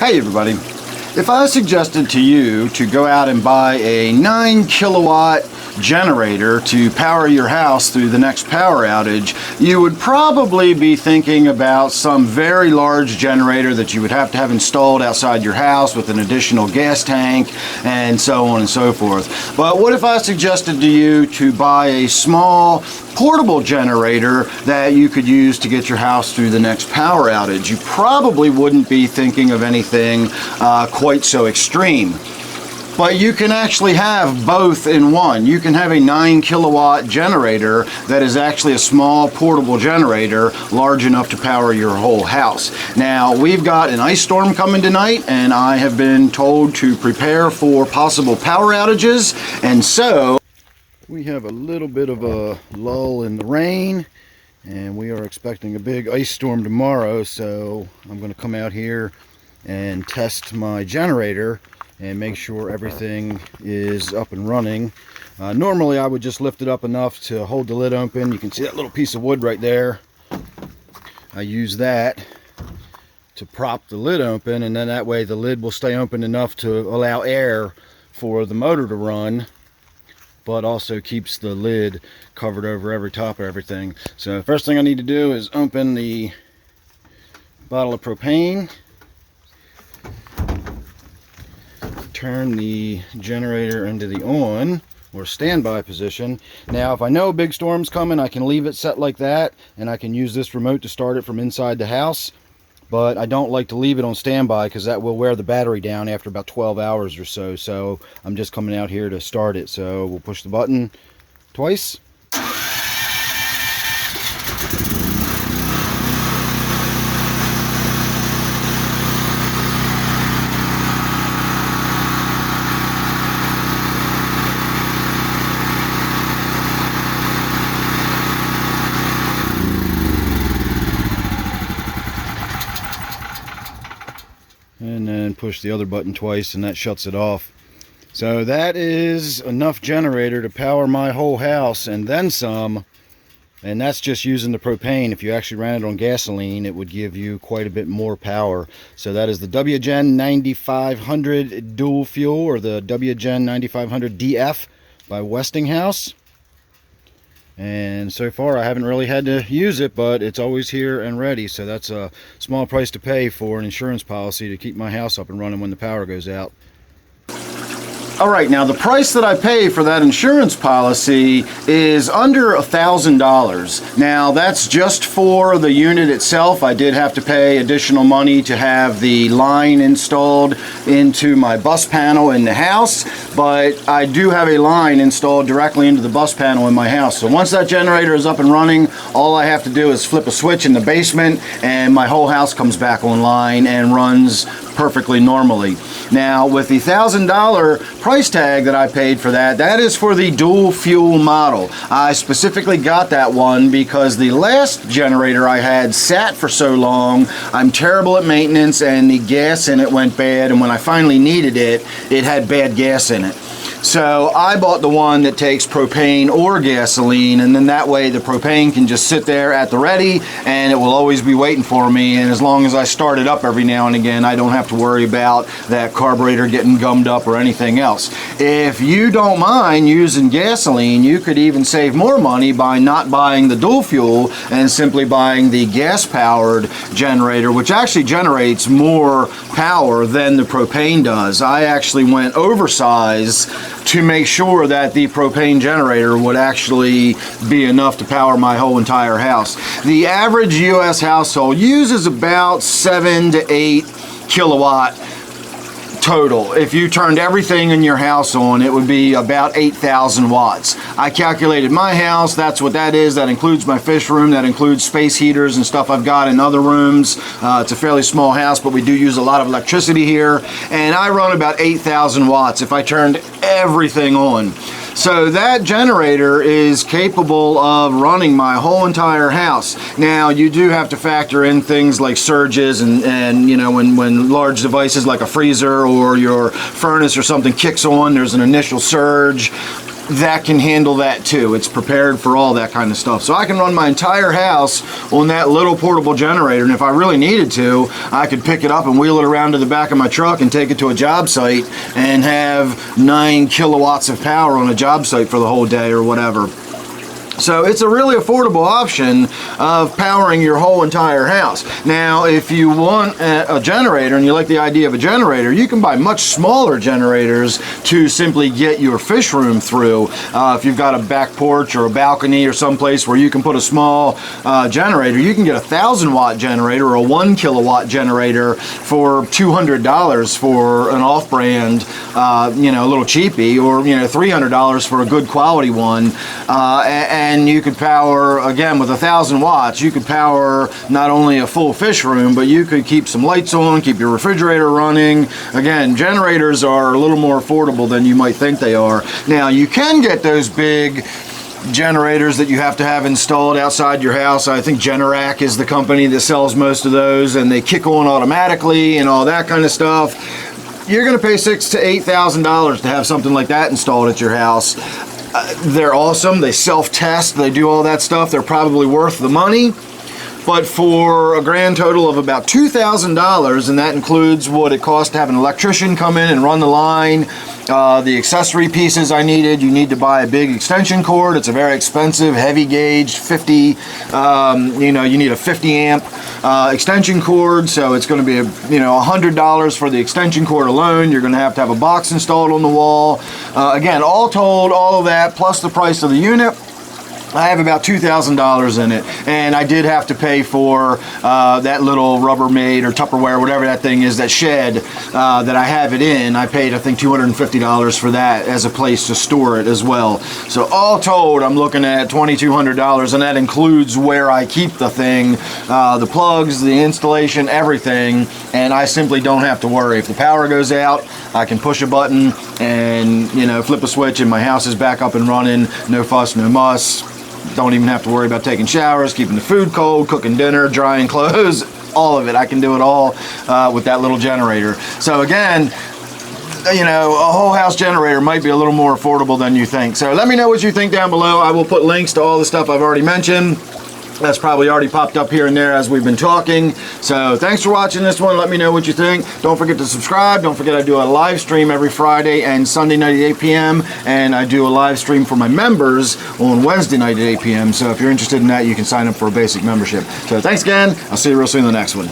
Hey everybody, if I suggested to you to go out and buy a 9 kilowatt generator to power your house through the next power outage, you would probably be thinking about some very large generator that you would have to have installed outside your house with an additional gas tank and so on and so forth. But what if I suggested to you to buy a small portable generator that you could use to get your house through the next power outage? You probably wouldn't be thinking of anything quite so extreme. But you can actually have both in one. You can have a 9 kilowatt generator that is actually a small portable generator large enough to power your whole house. Now, we've got an ice storm coming tonight, and I have been told to prepare for possible power outages, and so we have a little bit of a lull in the rain, and we are expecting a big ice storm tomorrow, so I'm going to come out here and test my generator and make sure everything is up and running. Normally I would just lift it up enough to hold the lid open. You can see that little piece of wood right there. I use that to prop the lid open, and then that way the lid will stay open enough to allow air for the motor to run, but also keeps the lid covered over every top of everything. So first thing I need to do is open the bottle of propane, turn the generator into the on or standby position. Now, if I know a big storm's coming, I can leave it set like that, and I can use this remote to start it from inside the house. But I don't like to leave it on standby because that will wear the battery down after about 12 hours or so. So I'm just coming out here to start it. So we'll push the button twice. And then push the other button twice, and that shuts it off. So that is enough generator to power my whole house and then some, and that's just using the propane. If you actually ran it on gasoline, it would give you quite a bit more power. So that is the WGen 9500 dual fuel, or the WGen 9500 DF by Westinghouse. And so far I haven't really had to use it, but it's always here and ready. So that's a small price to pay for an insurance policy to keep my house up and running when the power goes out. Alright, now the price that I pay for that insurance policy is under $1,000. Now that's just for the unit itself. I did have to pay additional money to have the line installed into my bus panel in the house, but I do have a line installed directly into the bus panel in my house. So once that generator is up and running, all I have to do is flip a switch in the basement and my whole house comes back online and runs perfectly normally. Now with the $1,000 price tag that I paid for that, that is for the dual fuel model. I specifically got that one because the last generator I had sat for so long. I'm terrible at maintenance, and the gas in it went bad, and when I finally needed it, it had bad gas in it. So I bought the one that takes propane or gasoline, and then that way the propane can just sit there at the ready and it will always be waiting for me, and as long as I start it up every now and again, I don't have to worry about that carburetor getting gummed up or anything else. If you don't mind using gasoline, you could even save more money by not buying the dual fuel and simply buying the gas powered generator, which actually generates more power than the propane does. I actually went oversized to make sure that the propane generator would actually be enough to power my whole entire house. The average US household uses about 7 to 8 kilowatt total. If you turned everything in your house on, it would be about 8,000 watts. I calculated my house, that's what that is. That includes my fish room, that includes space heaters and stuff I've got in other rooms. It's a fairly small house, but we do use a lot of electricity here, and I run about 8,000 watts if I turned everything on. So that generator is capable of running my whole entire house. Now, you do have to factor in things like surges and you know, when large devices like a freezer or your furnace or something kicks on, there's an initial surge. that can handle that too. It's prepared for all that kind of stuff. So I can run my entire house on that little portable generator, and if I really needed to, I could pick it up and wheel it around to the back of my truck and take it to a job site and have 9 kilowatts of power on a job site for the whole day or whatever. So it's a really affordable option of powering your whole entire house. Now, if you want a generator and you like the idea of a generator, you can buy much smaller generators to simply get your fish room through. If you've got a back porch or a balcony or someplace where you can put a small generator, you can get a 1,000-watt generator or a 1 kilowatt generator for $200 for an off-brand, you know, a little cheapie, or, you know, $300 for a good quality one. And you could power, again, with 1,000 watts, you could power not only a full fish room, but you could keep some lights on, keep your refrigerator running. Again, generators are a little more affordable than you might think they are. Now, you can get those big generators that you have to have installed outside your house. I think Generac is the company that sells most of those, and they kick on automatically and all that kind of stuff. You're going to pay $6,000 to $8,000 to have something like that installed at your house. They're awesome. They self-test. They do all that stuff. They're probably worth the money. But for a grand total of about $2,000, and that includes what it costs to have an electrician come in and run the line, the accessory pieces I needed, you need to buy a big extension cord. It's a very expensive, heavy gauge, 50, you know, you need a 50 amp extension cord, so it's going to be, $100 for the extension cord alone. You're going to have a box installed on the wall. Again, all told, all of that, plus the price of the unit, I have about $2,000 in it, and I did have to pay for that little Rubbermaid or Tupperware, whatever that thing is, that shed that I have it in. I paid, I think, $250 for that as a place to store it as well. So all told, I'm looking at $2,200, and that includes where I keep the thing, the plugs, the installation, everything, and I simply don't have to worry. If the power goes out, I can push a button and, flip a switch, and my house is back up and running. No fuss, no muss. Don't even have to worry about taking showers, keeping the food cold, cooking dinner, drying clothes, all of it. I can do it all with that little generator. So again, a whole house generator might be a little more affordable than you think. So let me know what you think down below. I will put links to all the stuff I've already mentioned. That's probably already popped up here and there as we've been talking. So thanks for watching this one. Let me know what you think. Don't forget to subscribe. Don't forget I do a live stream every Friday and Sunday night at 8 p.m. And I do a live stream for my members on Wednesday night at 8 p.m. So if you're interested in that, you can sign up for a basic membership. So thanks again. I'll see you real soon in the next one.